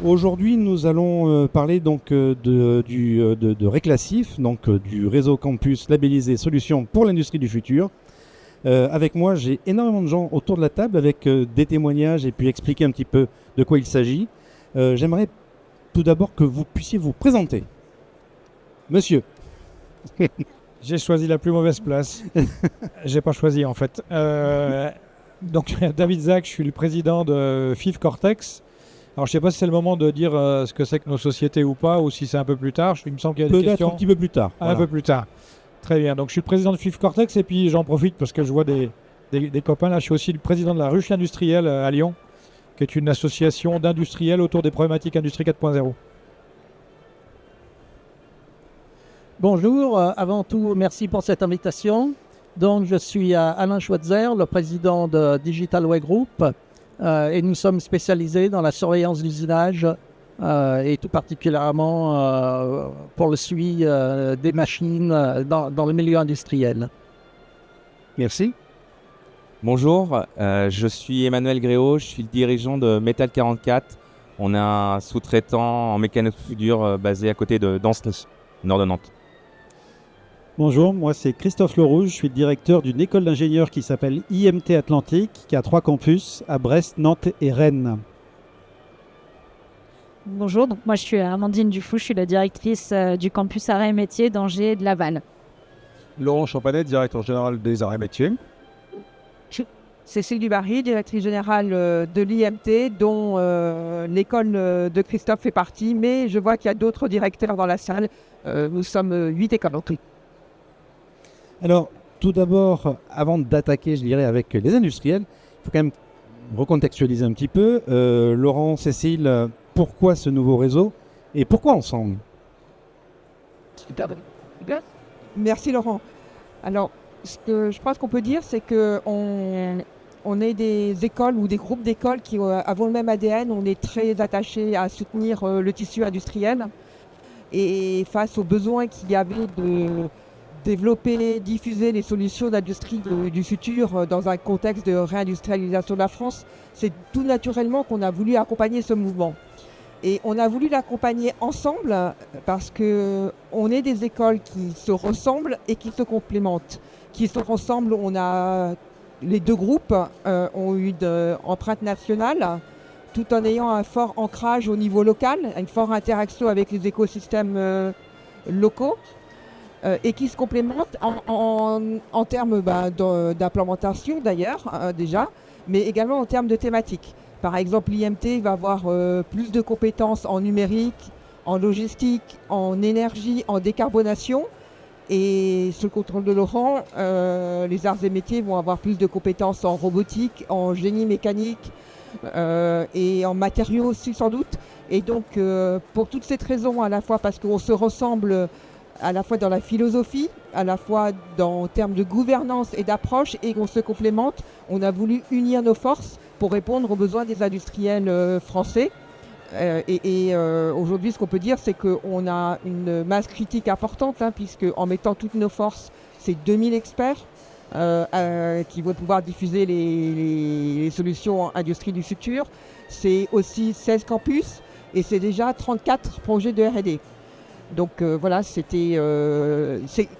Aujourd'hui, nous allons parler donc de Réclassif, donc du réseau campus labellisé Solutions pour l'industrie du futur. Avec moi, j'ai énormément de gens autour de la table avec des témoignages et puis expliquer un petit peu de quoi il s'agit. J'aimerais tout d'abord que vous puissiez vous présenter. Monsieur. J'ai choisi la plus mauvaise place. J'ai pas choisi en fait. Donc David Zach, je suis le président de FIF Cortex. Alors je sais pas si c'est le moment de dire ce que c'est que nos sociétés ou pas, ou si c'est un peu plus tard. Il me semble qu'il y a des questions. Peut-être un petit peu plus tard. Un peu plus tard. Très bien. Donc je suis le président de FIF Cortex et puis j'en profite parce que je vois des copains là. Je suis aussi le président de la Ruche industrielle à Lyon, qui est une association d'industriels autour des problématiques Industrie 4.0. Bonjour, avant tout, merci pour cette invitation. Donc, je suis Alain Schweitzer, le président de Digital Way Group, et nous sommes spécialisés dans la surveillance d'usinage et tout particulièrement pour le suivi des machines dans le milieu industriel. Merci. Bonjour, je suis Emmanuel Gréau, je suis le dirigeant de Metal 44. On est un sous-traitant en mécanique soudure basé à côté de Danceny, nord de Nantes. Bonjour, moi c'est Christophe Lerouge, je suis le directeur d'une école d'ingénieurs qui s'appelle IMT Atlantique, qui a 3 campus à Brest, Nantes et Rennes. Bonjour, donc moi je suis Amandine Dufou, je suis la directrice du campus Arts et Métiers d'Angers et de Laval. Laurent Champanet, directeur général des Arts et Métiers. Cécile Dubarry, directrice générale de l'IMT, dont l'école de Christophe fait partie, mais je vois qu'il y a d'autres directeurs dans la salle. Nous sommes 8 écoles en tout. Alors, tout d'abord, avant d'attaquer, je dirais, avec les industriels, il faut quand même recontextualiser un petit peu. Laurent, Cécile, pourquoi ce nouveau réseau et pourquoi ensemble ? Merci Laurent. Alors, ce que je pense qu'on peut dire, c'est qu'on est des écoles ou des groupes d'écoles qui avons le même ADN. On est très attachés à soutenir le tissu industriel. Et face aux besoins qu'il y avait de développer, diffuser les solutions d'industrie du futur dans un contexte de réindustrialisation de la France, c'est tout naturellement qu'on a voulu accompagner ce mouvement. Et on a voulu l'accompagner ensemble parce qu'on est des écoles qui se ressemblent et qui se complémentent. Qui se ressemblent, les deux groupes ont eu une empreinte nationale, tout en ayant un fort ancrage au niveau local, une forte interaction avec les écosystèmes locaux. Et qui se complémentent en termes d'implémentation d'ailleurs, déjà, mais également en termes de thématiques. Par exemple, l'IMT va avoir plus de compétences en numérique, en logistique, en énergie, en décarbonation. Et sous le contrôle de Laurent, les arts et métiers vont avoir plus de compétences en robotique, en génie mécanique et en matériaux aussi sans doute. Et donc, pour toute cette raison, à la fois parce qu'on se ressemble à la fois dans la philosophie, à la fois en termes de gouvernance et d'approche, et qu'on se complémente, on a voulu unir nos forces pour répondre aux besoins des industriels français. Aujourd'hui, ce qu'on peut dire, c'est qu'on a une masse critique importante, puisque en mettant toutes nos forces, c'est 2000 experts qui vont pouvoir diffuser les solutions industrie du futur. C'est aussi 16 campus et c'est déjà 34 projets de R&D. Donc voilà, c'est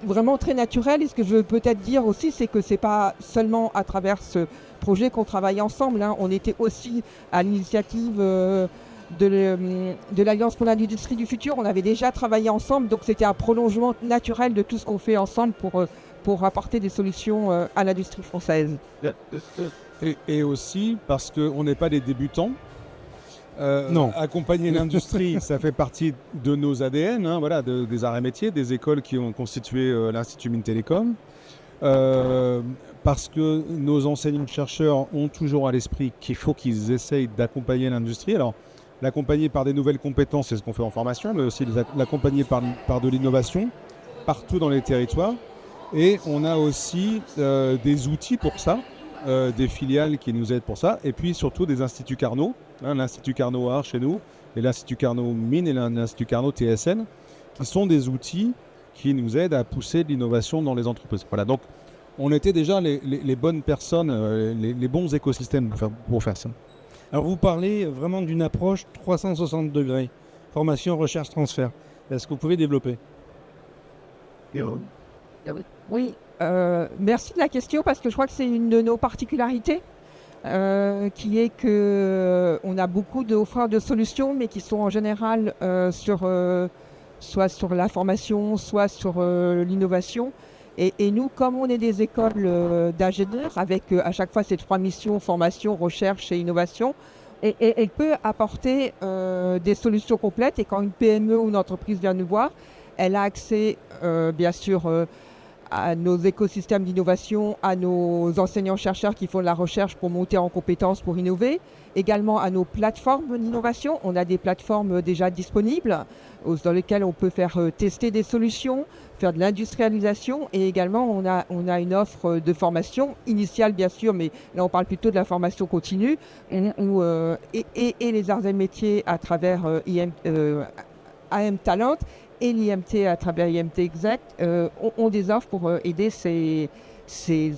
vraiment très naturel. Et ce que je veux peut-être dire aussi, c'est que ce n'est pas seulement à travers ce projet qu'on travaille ensemble. On était aussi à l'initiative de l'Alliance pour l'industrie du futur. On avait déjà travaillé ensemble, donc c'était un prolongement naturel de tout ce qu'on fait ensemble pour apporter des solutions à l'industrie française. Et aussi parce qu'on n'est pas des débutants. Non. Accompagner l'industrie, ça fait partie de nos ADN, des arts et métiers, des écoles qui ont constitué l'Institut Mines-Télécom. Parce que nos enseignants-chercheurs ont toujours à l'esprit qu'il faut qu'ils essayent d'accompagner l'industrie. Alors, l'accompagner par des nouvelles compétences, c'est ce qu'on fait en formation, mais aussi l'accompagner par de l'innovation partout dans les territoires. Et on a aussi des outils pour ça, des filiales qui nous aident pour ça, et puis surtout des instituts Carnot, l'Institut Carnot Art chez nous, et l'Institut Carnot Mines et l'Institut Carnot TSN, qui sont des outils qui nous aident à pousser de l'innovation dans les entreprises. Voilà, donc on était déjà les bonnes personnes, les bons écosystèmes pour faire ça. Alors vous parlez vraiment d'une approche 360 degrés, formation, recherche, transfert. Est-ce que vous pouvez développer? Oui, merci de la question parce que je crois que c'est une de nos particularités qui est que on a beaucoup d'offreurs de solutions mais qui sont en général soit sur la formation, soit sur l'innovation. Et nous, comme on est des écoles d'ingénieurs avec à chaque fois ces 3 missions, formation, recherche et innovation, et elle peut apporter des solutions complètes. Et quand une PME ou une entreprise vient nous voir, elle a accès bien sûr à nos écosystèmes d'innovation, à nos enseignants-chercheurs qui font de la recherche pour monter en compétences, pour innover, également à nos plateformes d'innovation. On a des plateformes déjà disponibles dans lesquelles on peut faire tester des solutions, faire de l'industrialisation et également on a une offre de formation initiale bien sûr, mais là on parle plutôt de la formation continue et les arts et métiers à travers AM Talent et l'IMT à travers IMT Exact ont des offres pour aider ces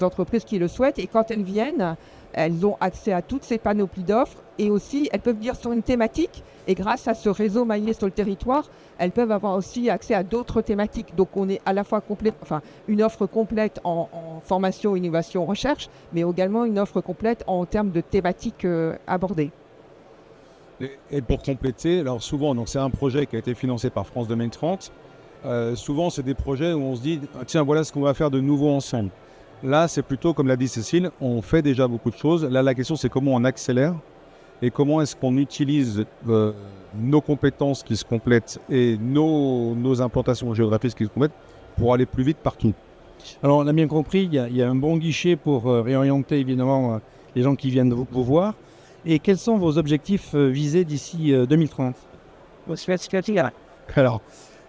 entreprises qui le souhaitent. Et quand elles viennent, elles ont accès à toutes ces panoplies d'offres et aussi elles peuvent venir sur une thématique. Et grâce à ce réseau maillé sur le territoire, elles peuvent avoir aussi accès à d'autres thématiques. Donc on est à la fois une offre complète en formation, innovation, recherche, mais également une offre complète en termes de thématiques abordées. Et pour compléter, alors souvent, donc c'est un projet qui a été financé par France 2030. Souvent, c'est des projets où on se dit tiens, voilà ce qu'on va faire de nouveau ensemble. Là, c'est plutôt comme l'a dit Cécile, on fait déjà beaucoup de choses. Là, la question, c'est comment on accélère et comment est-ce qu'on utilise nos compétences qui se complètent et nos implantations géographiques qui se complètent pour aller plus vite partout. Alors, on a bien compris, il y a un bon guichet pour réorienter évidemment les gens qui viennent vous voir. Et quels sont vos objectifs visés d'ici 2030? Alors,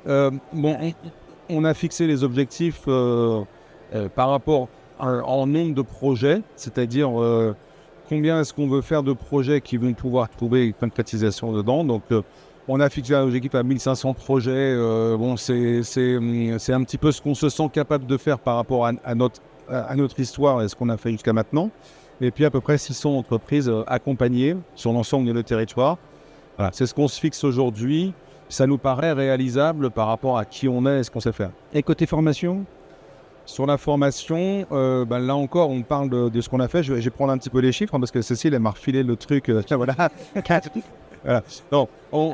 on a fixé les objectifs par rapport en nombre de projets, c'est-à-dire combien est-ce qu'on veut faire de projets qui vont pouvoir trouver une concrétisation dedans. Donc, on a fixé un objectif à 1500 projets. C'est un petit peu ce qu'on se sent capable de faire par rapport à notre histoire et ce qu'on a fait jusqu'à maintenant. Et puis à peu près 600 entreprises accompagnées sur l'ensemble de notre territoire. Voilà, c'est ce qu'on se fixe aujourd'hui. Ça nous paraît réalisable par rapport à qui on est et ce qu'on sait faire. Et côté formation? Sur la formation, là encore, on parle de ce qu'on a fait. Je vais prendre un petit peu les chiffres parce que Cécile, elle m'a refilé le truc. Voilà. Voilà. Donc, on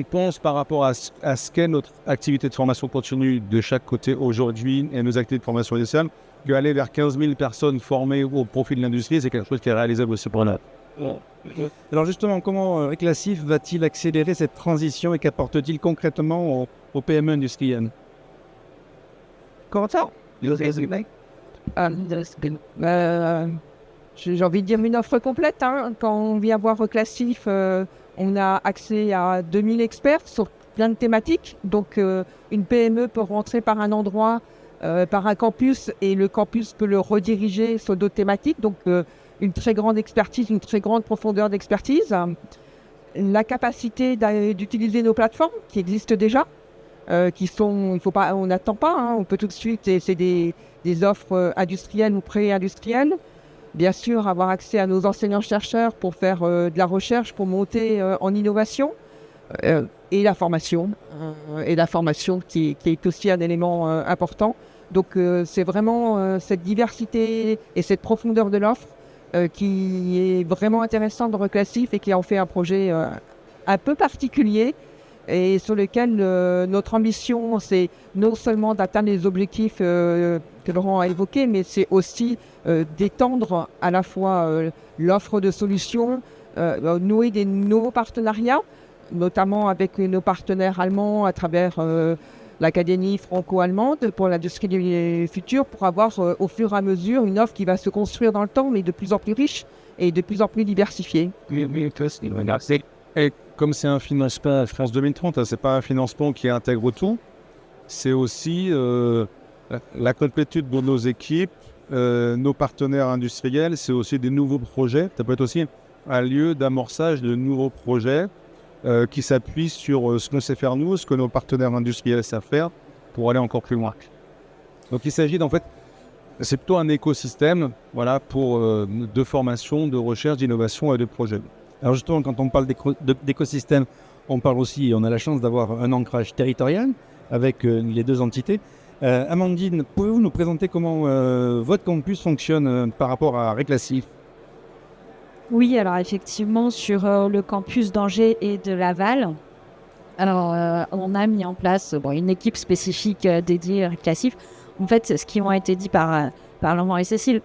pense par rapport à ce qu'est notre activité de formation continue de chaque côté aujourd'hui et nos activités de formation initiale, qu'aller vers 15 000 personnes formées au profit de l'industrie, c'est quelque chose qui est réalisable aussi pour nous. Alors justement, comment Réclassif va-t-il accélérer cette transition et qu'apporte-t-il concrètement aux PME industrielles? Comment ça? J'ai envie de dire une offre complète. Quand on vient voir Réclassif, on a accès à 2000 experts sur plein de thématiques. Donc une PME peut rentrer par un endroit, par un campus, et le campus peut le rediriger sur d'autres thématiques. Donc une très grande expertise, une très grande profondeur d'expertise. La capacité d'utiliser nos plateformes qui existent déjà. On n'attend pas, on peut tout de suite, c'est des offres industrielles ou pré-industrielles. Bien sûr, avoir accès à nos enseignants-chercheurs pour faire de la recherche, pour monter en innovation, et la formation qui est aussi un élément important. Donc c'est vraiment cette diversité et cette profondeur de l'offre qui est vraiment intéressante de Réclassif et qui en fait un projet un peu particulier, et sur lequel notre ambition, c'est non seulement d'atteindre les objectifs que Laurent a évoqués, mais c'est aussi d'étendre à la fois l'offre de solutions, nouer des nouveaux partenariats, notamment avec nos partenaires allemands à travers l'Académie franco-allemande pour l'industrie du futur, pour avoir au fur et à mesure une offre qui va se construire dans le temps, mais de plus en plus riche et de plus en plus diversifiée. Et comme c'est un financement France 2030, c'est pas un financement qui intègre tout, c'est aussi la complétude de nos équipes, nos partenaires industriels, c'est aussi des nouveaux projets. Ça peut être aussi un lieu d'amorçage de nouveaux projets qui s'appuient sur ce qu'on sait faire nous, ce que nos partenaires industriels savent faire pour aller encore plus loin. Donc il s'agit d'en fait, c'est plutôt un écosystème, voilà, pour de formation, de recherche, d'innovation et de projets. Alors justement, quand on parle d'écosystème, on parle aussi, on a la chance d'avoir un ancrage territorial avec les deux entités. Amandine, pouvez-vous nous présenter comment votre campus fonctionne par rapport à Réclassif ? Oui, alors effectivement, sur le campus d'Angers et de Laval, alors on a mis en place une équipe spécifique dédiée à Réclassif. En fait, ce qui a été dit par Laurent et Cécile,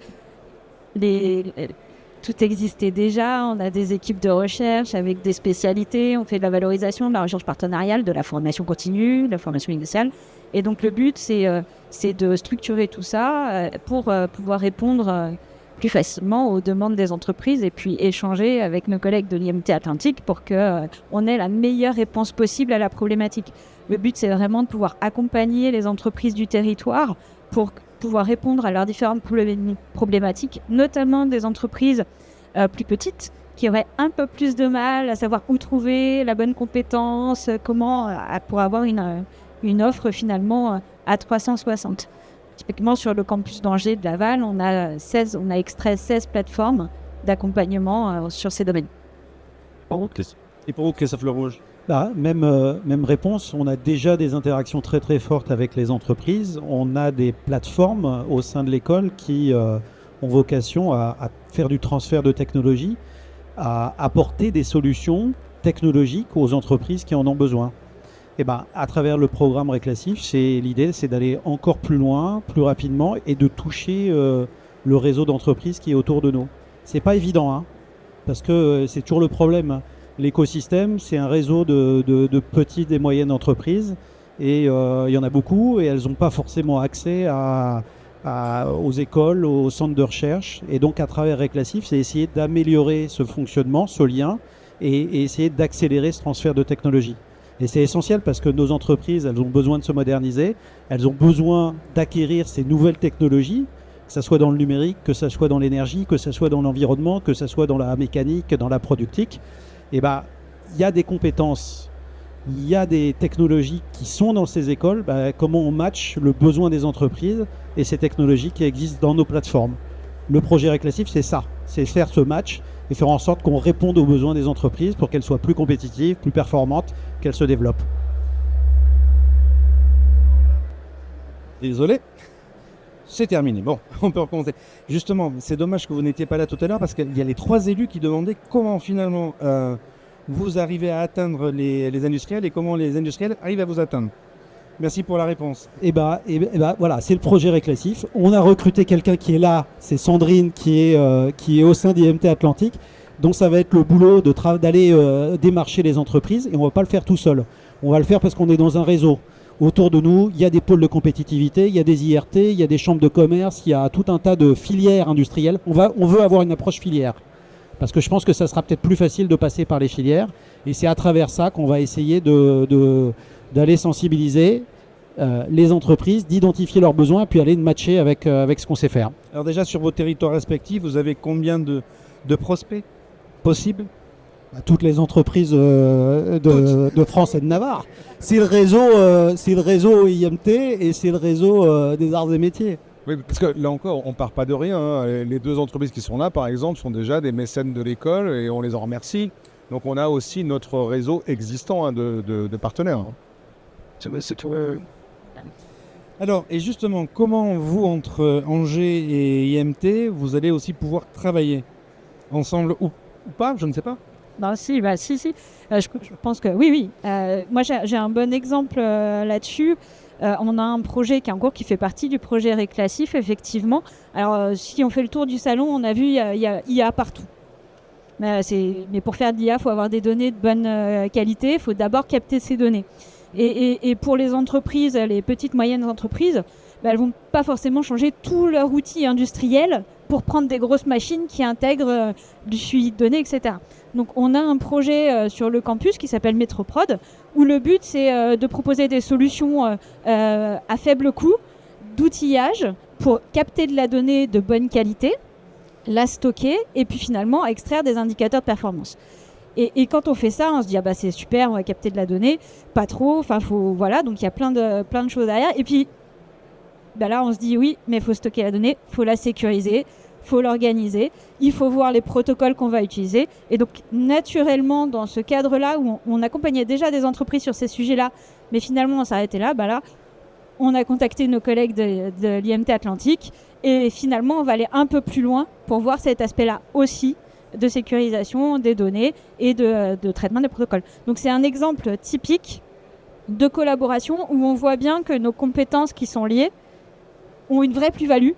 tout existait déjà. On a des équipes de recherche avec des spécialités. On fait de la valorisation, de la recherche partenariale, de la formation continue, de la formation initiale. Et donc le but, c'est de structurer tout ça pour pouvoir répondre plus facilement aux demandes des entreprises et puis échanger avec nos collègues de l'IMT Atlantique pour qu'on ait la meilleure réponse possible à la problématique. Le but, c'est vraiment de pouvoir accompagner les entreprises du territoire pour pouvoir répondre à leurs différentes problématiques, notamment des entreprises plus petites qui auraient un peu plus de mal à savoir où trouver la bonne compétence, comment pour avoir une offre finalement à 360. Typiquement sur le campus d'Angers de Laval, on a extrait 16 plateformes d'accompagnement sur ces domaines. Et pour vous, Christophe Lerouge ? Même réponse, on a déjà des interactions très très fortes avec les entreprises. On a des plateformes au sein de l'école qui ont vocation à faire du transfert de technologie, à apporter des solutions technologiques aux entreprises qui en ont besoin. Et à travers le programme Réclassif, l'idée c'est d'aller encore plus loin, plus rapidement et de toucher le réseau d'entreprises qui est autour de nous. C'est pas évident, parce que c'est toujours le problème. L'écosystème, c'est un réseau de petites et moyennes entreprises et il y en a beaucoup et elles n'ont pas forcément accès aux écoles, aux centres de recherche. Et donc à travers Réclassif, c'est essayer d'améliorer ce fonctionnement, ce lien et essayer d'accélérer ce transfert de technologie. Et c'est essentiel parce que nos entreprises, elles ont besoin de se moderniser, elles ont besoin d'acquérir ces nouvelles technologies, que ce soit dans le numérique, que ce soit dans l'énergie, que ce soit dans l'environnement, que ce soit dans la mécanique, dans la productique. Et il y a des compétences, il y a des technologies qui sont dans ces écoles. Comment on match le besoin des entreprises et ces technologies qui existent dans nos plateformes. Le projet Réclassif, c'est ça, c'est faire ce match et faire en sorte qu'on réponde aux besoins des entreprises pour qu'elles soient plus compétitives, plus performantes, qu'elles se développent. Désolé, c'est terminé. Bon, on peut recommencer. Justement, c'est dommage que vous n'étiez pas là tout à l'heure parce qu'il y a les 3 élus qui demandaient comment finalement vous arrivez à atteindre les industriels et comment les industriels arrivent à vous atteindre. Merci pour la réponse. Voilà, c'est le projet Réclassif. On a recruté quelqu'un qui est là, c'est Sandrine qui est au sein d'IMT Atlantique. Donc ça va être le boulot d'aller démarcher les entreprises et on ne va pas le faire tout seul. On va le faire parce qu'on est dans un réseau. Autour de nous, il y a des pôles de compétitivité, il y a des IRT, il y a des chambres de commerce, il y a tout un tas de filières industrielles. On veut avoir une approche filière parce que je pense que ça sera peut-être plus facile de passer par les filières et c'est à travers ça qu'on va essayer d'aller sensibiliser les entreprises, d'identifier leurs besoins, puis aller matcher avec ce qu'on sait faire. Alors déjà, sur vos territoires respectifs, vous avez combien de prospects possibles ? Toutes les entreprises de France et de Navarre. C'est le réseau IMT et c'est le réseau des arts et métiers. Oui, parce que là encore, on ne part pas de rien. Les 2 entreprises qui sont là, par exemple, sont déjà des mécènes de l'école et on les en remercie. Donc on a aussi notre réseau existant de partenaires. Alors, et justement, comment vous, entre Angers et IMT, vous allez aussi pouvoir travailler ensemble ou pas, je ne sais pas. Non, si. Je pense que oui. Moi, j'ai un bon exemple là-dessus. On a un projet qui est en cours, qui fait partie du projet Réclassif, effectivement. Alors, si on fait le tour du salon, on a vu, il y a IA partout. Mais pour faire de l'IA, il faut avoir des données de bonne qualité. Il faut d'abord capter ces données. Et pour les entreprises, les petites, moyennes entreprises, elles ne vont pas forcément changer tout leur outil industriel pour prendre des grosses machines qui intègrent du suivi de données, etc. Donc on a un projet sur le campus qui s'appelle Métroprod, où le but c'est de proposer des solutions à faible coût, d'outillage, pour capter de la donnée de bonne qualité, la stocker et puis finalement extraire des indicateurs de performance. Et quand on fait ça, on se dit c'est super, on va capter de la donnée, pas trop, donc il y a plein de choses derrière. Et puis là on se dit oui, mais il faut stocker la donnée, il faut la sécuriser, il faut l'organiser, il faut voir les protocoles qu'on va utiliser. Et donc, naturellement, dans ce cadre-là, où on accompagnait déjà des entreprises sur ces sujets-là, mais finalement, on s'arrêtait là, là, on a contacté nos collègues de l'IMT Atlantique et finalement, on va aller un peu plus loin pour voir cet aspect-là aussi de sécurisation des données et de traitement des protocoles. Donc, c'est un exemple typique de collaboration où on voit bien que nos compétences qui sont liées ont une vraie plus-value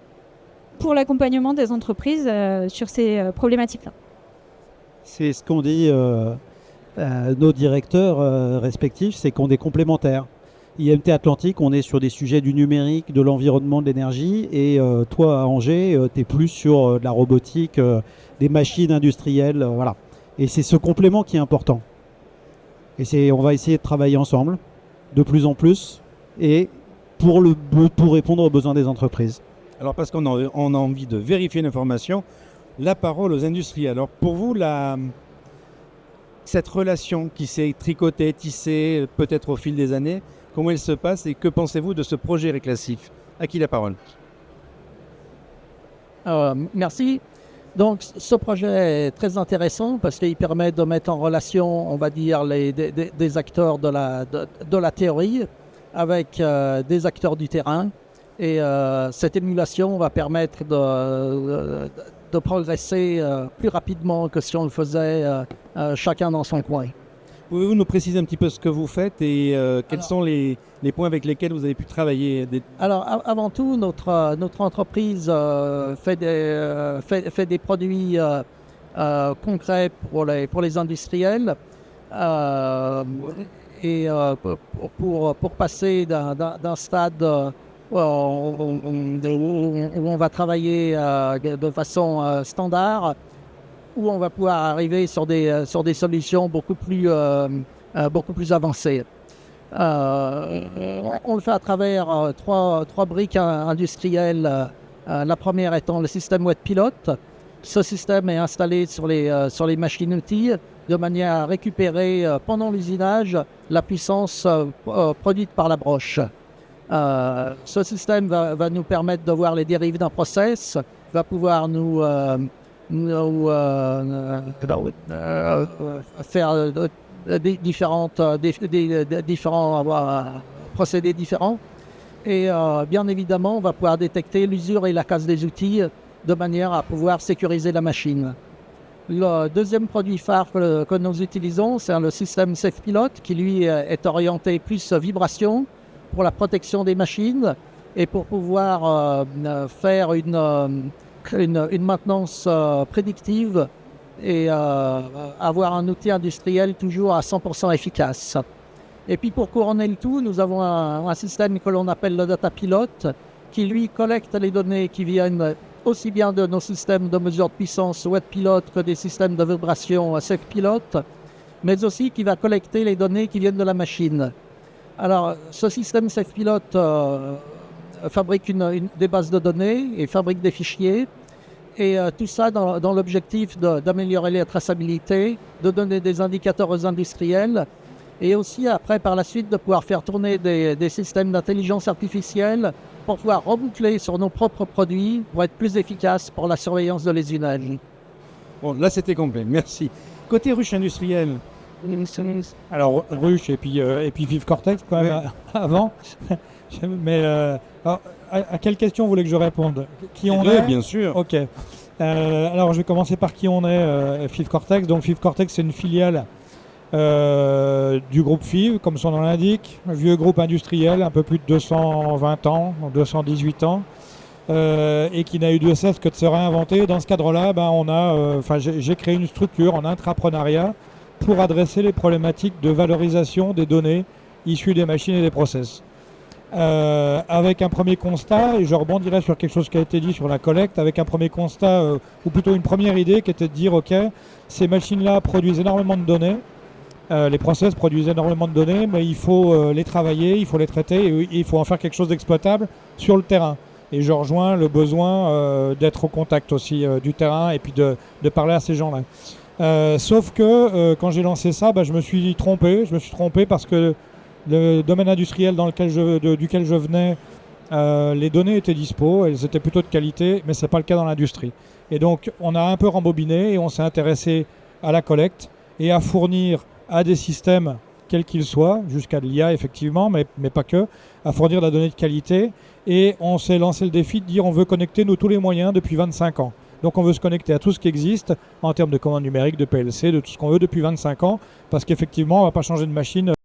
pour l'accompagnement des entreprises sur ces problématiques-là. C'est ce qu'ont dit nos directeurs respectifs, c'est qu'on est complémentaires. IMT Atlantique, on est sur des sujets du numérique, de l'environnement, de l'énergie, et toi à Angers, tu es plus sur de la robotique, des machines industrielles, voilà. Et c'est ce complément qui est important. Et on va essayer de travailler ensemble, de plus en plus, et pour répondre aux besoins des entreprises. Alors parce qu'on a envie de vérifier l'information, la parole aux industriels. Alors pour vous, cette relation qui s'est tricotée, tissée peut-être au fil des années, comment elle se passe et que pensez-vous de ce projet réclassif? À qui la parole? Merci. Donc ce projet est très intéressant parce qu'il permet de mettre en relation, on va dire, des acteurs de la théorie avec des acteurs du terrain. Et cette émulation va permettre de progresser plus rapidement que si on le faisait chacun dans son coin. Pouvez-vous nous préciser un petit peu ce que vous faites et quels sont les points avec lesquels vous avez pu travailler? Alors avant tout, notre entreprise fait des produits concrets pour les industriels et pour passer d'un stade où on va travailler de façon standard, où on va pouvoir arriver sur des solutions beaucoup plus avancées. On le fait à travers trois briques industrielles. La première étant le système Wet Pilot. Ce système est installé sur les machines-outils de manière à récupérer pendant l'usinage la puissance produite par la broche. Ce système va nous permettre de voir les dérives d'un process, va pouvoir nous faire différents procédés différents. Et bien évidemment, on va pouvoir détecter l'usure et la casse des outils de manière à pouvoir sécuriser la machine. Le deuxième produit phare que nous utilisons, c'est le système Safe Pilot qui, lui, est orienté plus vibration pour la protection des machines et pour pouvoir faire une maintenance prédictive et avoir un outil industriel toujours à 100% efficace. Et puis pour couronner le tout, nous avons un système que l'on appelle le Data Pilot qui lui collecte les données qui viennent aussi bien de nos systèmes de mesure de puissance Wet Pilot que des systèmes de vibration Safe Pilot, mais aussi qui va collecter les données qui viennent de la machine. Alors ce système Safe Pilot fabrique des bases de données et fabrique des fichiers. Et tout ça dans l'objectif d'améliorer la traçabilité, de donner des indicateurs aux industriels et aussi après par la suite de pouvoir faire tourner des systèmes d'intelligence artificielle pour pouvoir reboucler sur nos propres produits pour être plus efficaces pour la surveillance de l'usinage. Bon, là c'était complet, merci. Côté ruche industrielle. Alors ruche et puis Vive Cortex quand même avant. Mais à quelle question vous voulez que je réponde? Qui on est? Bien sûr. Ok. Alors je vais commencer par qui on est. FIV Cortex. Donc FIV Cortex, c'est une filiale du groupe FIV, comme son nom l'indique. Un vieux groupe industriel, un peu plus de 220 ans, 218 ans, et qui n'a eu de cesse que de se réinventer. Dans ce cadre-là, j'ai créé une structure en intrapreneuriat pour adresser les problématiques de valorisation des données issues des machines et des process. Avec un premier constat, et je rebondirai sur quelque chose qui a été dit sur la collecte, avec un premier constat, ou plutôt une première idée qui était de dire, ok, ces machines-là produisent énormément de données, les process produisent énormément de données, mais il faut les travailler, il faut les traiter, et il faut en faire quelque chose d'exploitable sur le terrain. Et je rejoins le besoin d'être au contact aussi du terrain et puis de parler à ces gens-là. Sauf que quand j'ai lancé ça, je me suis trompé parce que le domaine industriel duquel je venais les données étaient dispo, elles étaient plutôt de qualité, mais ce n'est pas le cas dans l'industrie. Et donc on a un peu rembobiné et on s'est intéressé à la collecte et à fournir à des systèmes, quels qu'ils soient, jusqu'à de l'IA effectivement, mais pas que, à fournir de la donnée de qualité. Et on s'est lancé le défi de dire on veut connecter tous les moyens depuis 25 ans. Donc on veut se connecter à tout ce qui existe en termes de commandes numériques, de PLC, de tout ce qu'on veut depuis 25 ans, parce qu'effectivement on ne va pas changer de machine